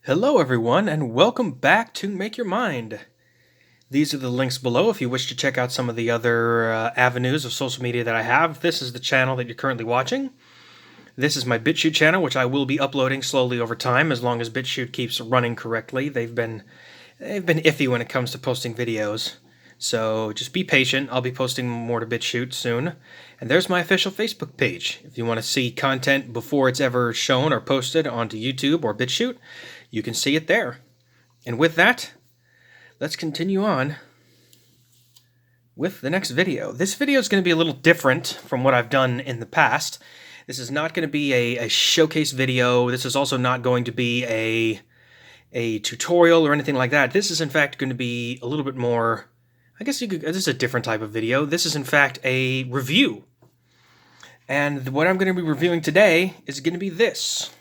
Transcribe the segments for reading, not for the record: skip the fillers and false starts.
Hello everyone, and welcome back to Make Your Mind. These are the links below if you wish to check out some of the other avenues of social media that I have. This is the channel that you're currently watching. This is my BitChute channel, which I will be uploading slowly over time as long as BitChute keeps running correctly. They've been iffy when it comes to posting videos. So just be patient. I'll be posting more to BitChute soon. And there's my official Facebook page. If you want to see content before it's ever shown or posted onto YouTube or BitChute, you can see it there. And with that, let's continue on with the next video. This video is going to be a little different from what I've done in the past. This is not going to be a showcase video. This is also not going to be a tutorial or anything like that. This is in fact going to be a little bit more, I guess you could, this is a different type of video. This is in fact a review. And what I'm going to be reviewing today is going to be this.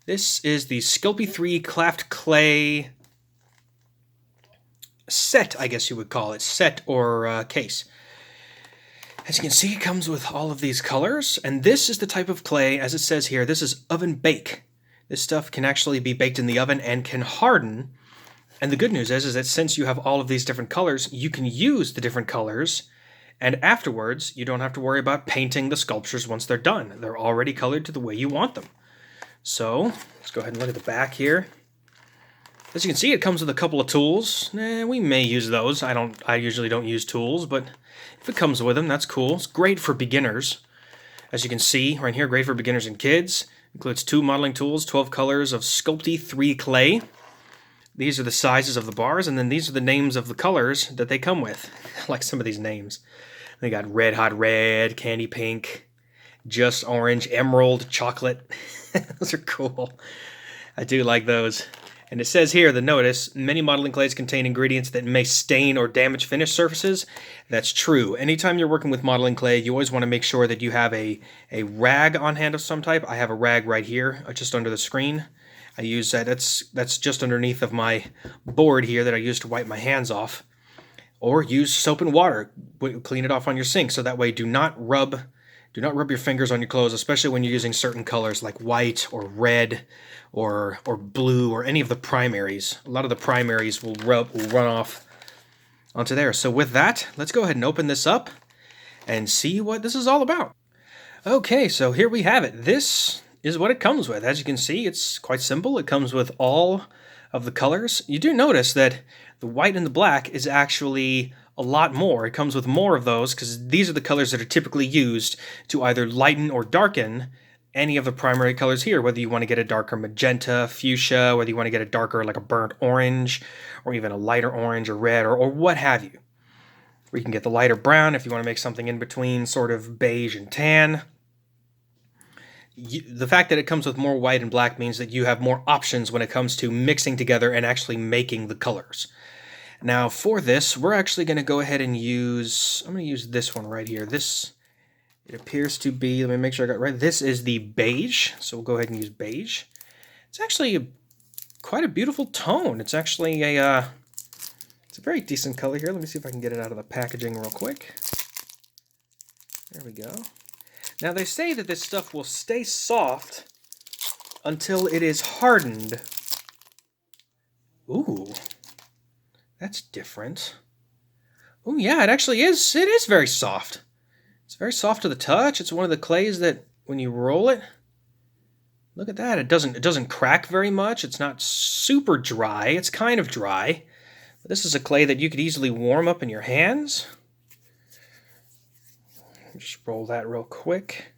This is the Sculpey 3 Craft Clay set, I guess you would call it. Set or case. As you can see, it comes with all of these colors. And this is the type of clay, as it says here, this is oven bake. This stuff can actually be baked in the oven and can harden. And the good news is that since you have all of these different colors, you can use the different colors. And afterwards, you don't have to worry about painting the sculptures once they're done. They're already colored to the way you want them. So, let's go ahead and look at the back here. As you can see, it comes with a couple of tools. We may use those. I usually don't use tools, but if it comes with them, that's cool. It's great for beginners. As you can see right here, great for beginners and kids. Includes 2 modeling tools, 12 colors of Sculpey 3 clay. These are the sizes of the bars, and then these are the names of the colors that they come with. I like some of these names. They got red, hot red, candy pink, just orange, emerald, chocolate. Those are cool. I do like those. And it says here, the notice, many modeling clays contain ingredients that may stain or damage finished surfaces. That's true. Anytime you're working with modeling clay, you always want to make sure that you have a rag on hand of some type. I have a rag right here, just under the screen. I use that. That's just underneath of my board here that I use to wipe my hands off. Or use soap and water. Clean it off on your sink, so that way do not rub your fingers on your clothes, especially when you're using certain colors like white or red or blue or any of the primaries. A lot of the primaries will run off onto there. So with that, let's go ahead and open this up and see what this is all about. Okay, so here we have it. This is what it comes with. As you can see, it's quite simple. It comes with all of the colors. You do notice that the white and the black is actually a lot more. It comes with more of those because these are the colors that are typically used to either lighten or darken any of the primary colors here, whether you want to get a darker magenta, fuchsia, whether you want to get a darker like a burnt orange, or even a lighter orange or red, or what have you. Or you can get the lighter brown if you want to make something in between sort of beige and tan. The fact that it comes with more white and black means that you have more options when it comes to mixing together and actually making the colors. Now for this, we're actually going to go ahead and I'm going to use this one right here. It appears to be, let me make sure I got it right. This is the beige, so we'll go ahead and use beige. It's actually quite a beautiful tone. It's actually it's a very decent color here. Let me see if I can get it out of the packaging real quick. There we go. Now they say that this stuff will stay soft until it is hardened. Ooh. That's different. Oh yeah, it actually is. It is very soft. It's very soft to the touch. It's one of the clays that when you roll it, look at that. It doesn't crack very much. It's not super dry. It's kind of dry. But this is a clay that you could easily warm up in your hands. Just roll that real quick.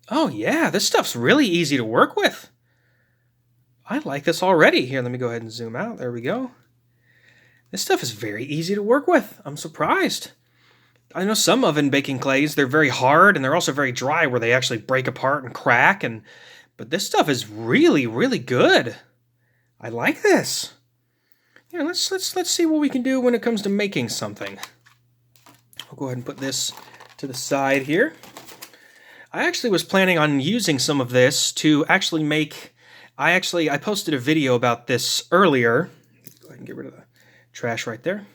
Oh yeah, this stuff's really easy to work with. I like this already. Here, let me go ahead and zoom out. There we go. This stuff is very easy to work with. I'm surprised. I know some oven baking clays, they're very hard and they're also very dry where they actually break apart and crack. But this stuff is really, really good. I like this. Yeah, let's see what we can do when it comes to making something. I'll go ahead and put this to the side here. I actually was planning on using some of this to actually make... I posted a video about this earlier. Go ahead and get rid of the trash right there.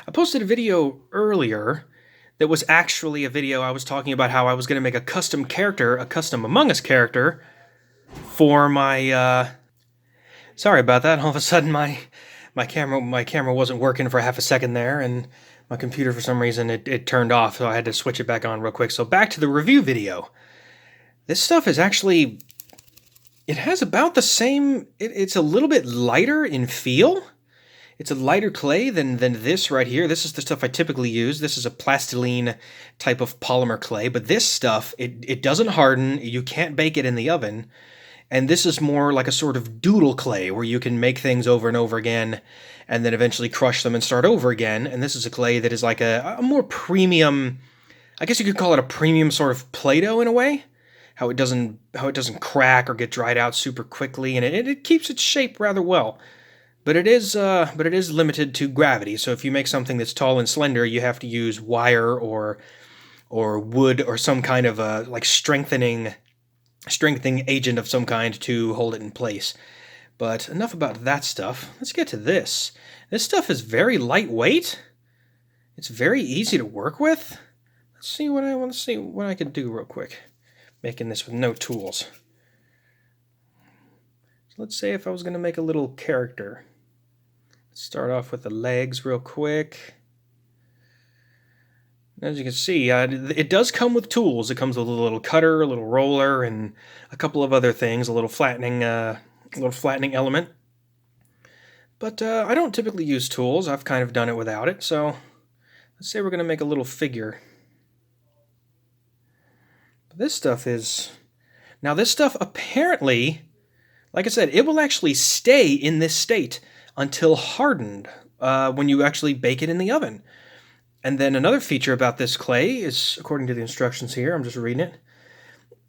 I posted a video earlier that was actually a video I was talking about how I was going to make a custom character, a custom Among Us character, for my, sorry about that. All of a sudden my camera wasn't working for half a second there, and my computer, for some reason, it turned off, so I had to switch it back on real quick. So back to the review video. This stuff is actually, it has about the same, it's a little bit lighter in feel. It's a lighter clay than this right here. This is the stuff I typically use. This is a plastiline type of polymer clay, but this stuff, it doesn't harden. You can't bake it in the oven. And this is more like a sort of doodle clay where you can make things over and over again and then eventually crush them and start over again. And this is a clay that is like a more premium, I guess you could call it a premium sort of Play-Doh in a way. How it doesn't crack or get dried out super quickly, and it keeps its shape rather well. But it is limited to gravity. So if you make something that's tall and slender, you have to use wire or wood or some kind of like strengthening agent of some kind to hold it in place. But enough about that stuff. Let's get to this. This stuff is very lightweight. It's very easy to work with. Let's see what I can do real quick. Making this with no tools. So let's say if I was going to make a little character. Let's start off with the legs real quick. As you can see, it does come with tools. It comes with a little cutter, a little roller, and a couple of other things. A little flattening element. But I don't typically use tools. I've kind of done it without it. So let's say we're going to make a little figure. This stuff apparently, like I said, it will actually stay in this state until hardened when you actually bake it in the oven. And then another feature about this clay is, according to the instructions here, I'm just reading it,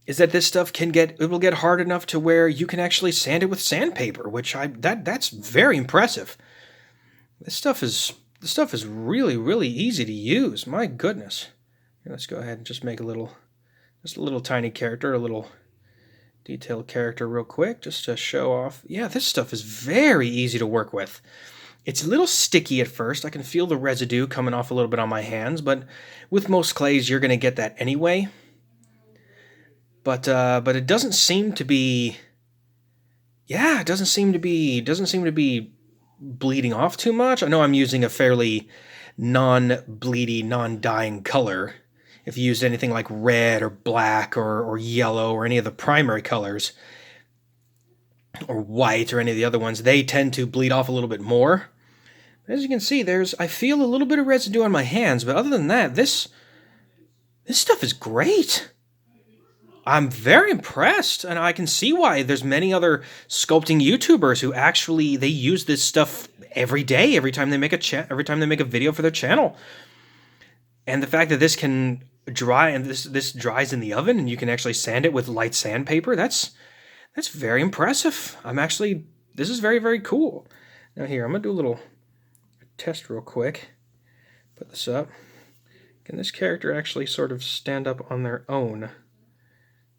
is that this stuff will get hard enough to where you can actually sand it with sandpaper, which that's very impressive. This stuff is really, really easy to use. My goodness. Here, let's go ahead and just make just a little tiny character, a little detailed character real quick, just to show off. Yeah, this stuff is very easy to work with. It's a little sticky at first. I can feel the residue coming off a little bit on my hands, but with most clays, you're going to get that anyway. But it doesn't seem to be. Yeah, it doesn't seem to be bleeding off too much. I know I'm using a fairly non-bleedy, non-dyeing color. If you used anything like red or black or yellow or any of the primary colors, or white or any of the other ones, they tend to bleed off a little bit more. As you can see, I feel a little bit of residue on my hands, but other than that, this stuff is great. I'm very impressed, and I can see why there's many other sculpting YouTubers who actually they use this stuff every day, every time they make a video for their channel. And the fact that this can dry and this dries in the oven and you can actually sand it with light sandpaper, that's very impressive. This is very, very cool. Now here, I'm going to do a little test real quick. Put this up. Can this character actually sort of stand up on their own?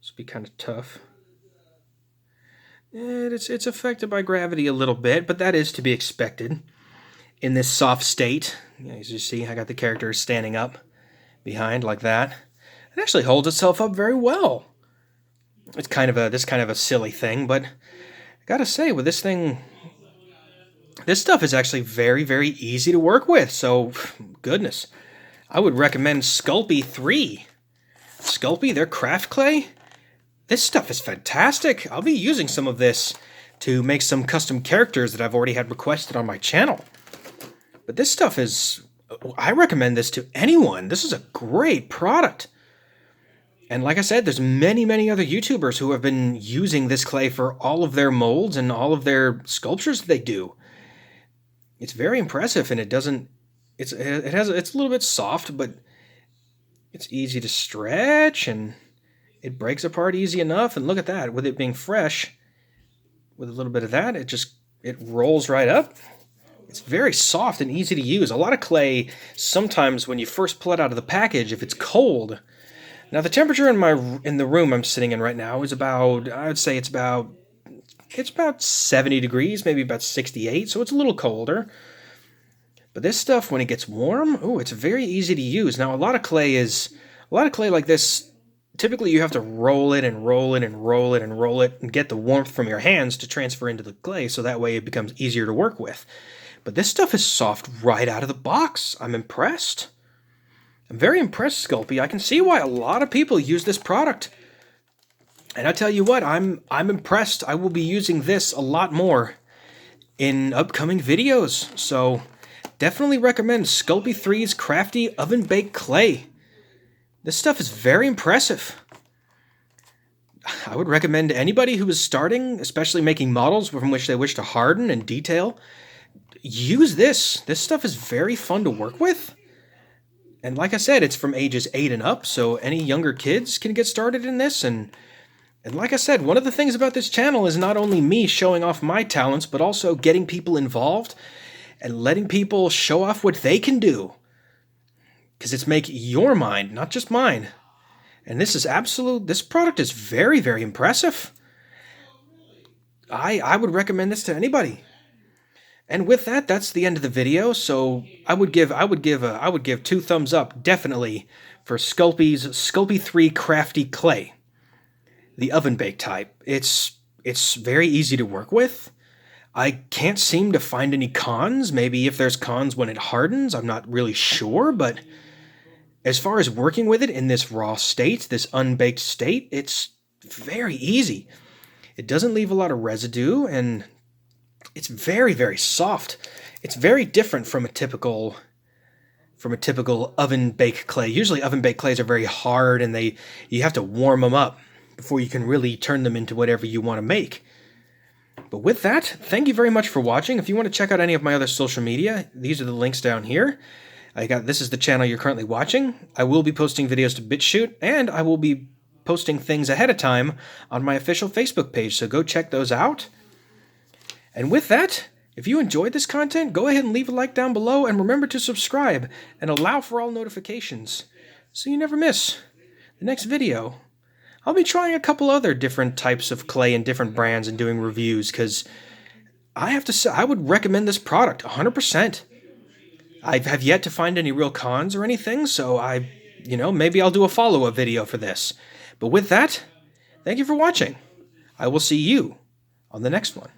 This will be kind of tough. And it's affected by gravity a little bit, but that is to be expected in this soft state. As you see, I got the character standing up behind like that. It actually holds itself up very well. It's kind of a silly thing, but I gotta say, with this thing, this stuff is actually very, very easy to work with. So, goodness, I would recommend Sculpey 3. Sculpey, their craft clay. This stuff is fantastic. I'll be using some of this to make some custom characters that I've already had requested on my channel. But this stuff I recommend this to anyone. This is a great product. And like I said, there's many, many other YouTubers who have been using this clay for all of their molds and all of their sculptures that they do. It's very impressive, and it's a little bit soft, but it's easy to stretch, and it breaks apart easy enough. And look at that, with it being fresh, with a little bit of that, it rolls right up. It's very soft and easy to use. A lot of clay, sometimes when you first pull it out of the package, if it's cold. Now the temperature in the room I'm sitting in right now is I would say it's about 70 degrees, maybe about 68, so it's a little colder. But this stuff, when it gets warm, it's very easy to use. Now a lot of clay like this typically you have to roll it and roll it and roll it and roll it and get the warmth from your hands to transfer into the clay, so that way it becomes easier to work with. But this stuff is soft right out of the box. I'm impressed. I'm very impressed, Sculpey. I can see why a lot of people use this product. And I tell you what, I'm impressed. I will be using this a lot more in upcoming videos. So definitely recommend Sculpey 3's Crafty Oven Baked Clay. This stuff is very impressive. I would recommend to anybody who is starting, especially making models from which they wish to harden and detail, use this. This stuff is very fun to work with. And like I said, it's from ages 8 and up, so any younger kids can get started in this. And like I said, one of the things about this channel is not only me showing off my talents, but also getting people involved and letting people show off what they can do. Because it's make your mind, not just mine. And this product is very, very impressive. I would recommend this to anybody. And with that, that's the end of the video. So I would give 2 thumbs up, definitely, for Sculpey's Sculpey 3 Crafty Clay, the oven baked type. It's very easy to work with. I can't seem to find any cons. Maybe if there's cons when it hardens, I'm not really sure. But as far as working with it in this raw state, this unbaked state, it's very easy. It doesn't leave a lot of residue, and it's very, very soft. It's very different from a typical oven baked clay. Usually oven baked clays are very hard, and you have to warm them up before you can really turn them into whatever you want to make. But with that, thank you very much for watching. If you want to check out any of my other social media, these are the links down here. This is the channel you're currently watching. I will be posting videos to BitChute, and I will be posting things ahead of time on my official Facebook page, so go check those out. And with that, if you enjoyed this content, go ahead and leave a like down below, and remember to subscribe and allow for all notifications so you never miss the next video. I'll be trying a couple other different types of clay and different brands and doing reviews, because I have to say, I would recommend this product 100%. I have yet to find any real cons or anything, so maybe I'll do a follow-up video for this. But with that, thank you for watching. I will see you on the next one.